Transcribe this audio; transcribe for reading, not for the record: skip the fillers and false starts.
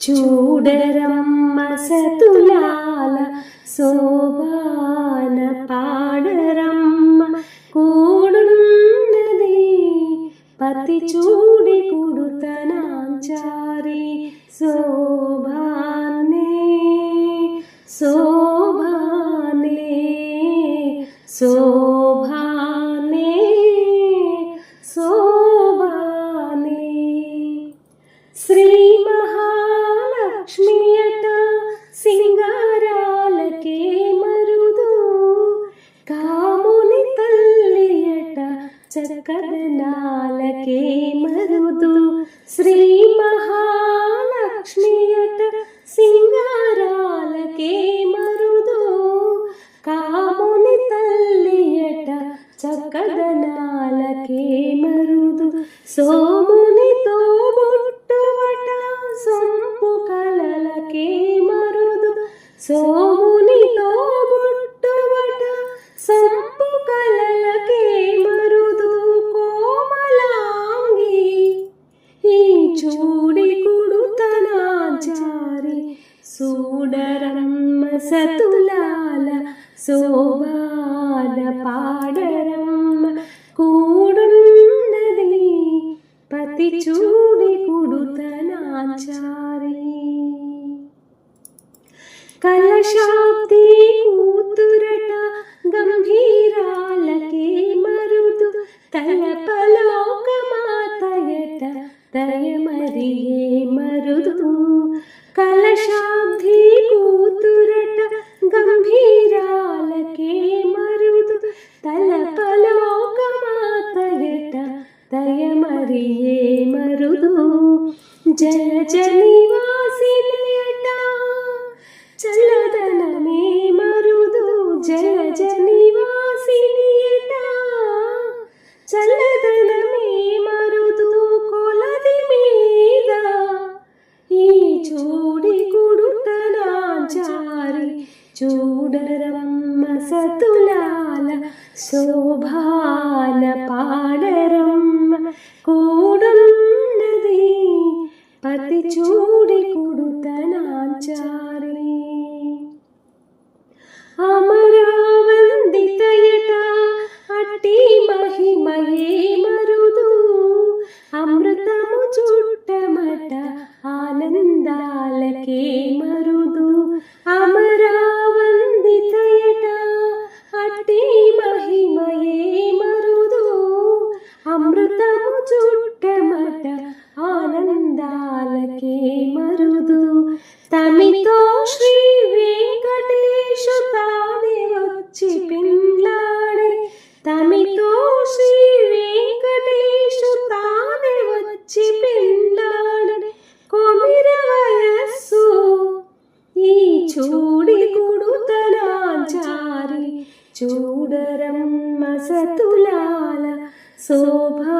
చూడరమ్మ సతులాల శోభాన పాడరమ్మ కూడున్నది పతి చూడి కుడుతనాంచారి శోభానే శోభానే శోభానే శోభానే శ్రీ లక్ష్మియట సింగారాలకే మరుదు కాముని తల్లియట చక్కదనాలకే మరుదు శ్రీ మహాలక్ష్మియట సింగారాలకే మరుదు కాముని తల్లియట చక్కదనాలకే మరుదు సోమునితో సొంపు కలలకే మరుదు సోమునితో బుట్టుబట సొంపు కలలకే మరుదు కోమలాంగి ఈ చూడి కుడుతనాచారి సూడరమ్మ సతులాల శోభాన పాడరమ్మ కూడున్నది పతి చూడి కుడుతనాచారి కలశాబ్ది కూతురట గంభీరాలకే మరుదు తలపలోకమాతయట దయమరియే మరుదు కలశాబ్ది కూతురట గంభీరాలకే మరుదు తలపలోకమాతయట దయమరియే మరుదు జల జనివాసినయట చల్లదనమే మరుదు జల జనివాసినియట చల్లదనమే మరుదు కొలది మీద ఈ చూడి కుడుతనాచారి చూడరమ్మ సతులాల శోభాన పాడరమ్మ కూడున్నది పతి చూడి కుడుతనాచారి అమరావందితయట అట్టి మహిమయే మరుదు అమృతము చుట్టమట ఆనందాలకే మరుదు అమరావందితయట అట్టి మహిమయే మరుదు అమృతము చుట్టమట ఆనందాలకే మరుదు తమితో శ్రీ వెంకటేశు తానే వచ్చి పిల్లాడే తమితో శ్రీ వెంకటేశు తానే వచ్చి పిల్లాడే కొమిర వయస్సు ఈ చూడి కుడుతనాచారి చూడరమ్మ సతులాల శోభా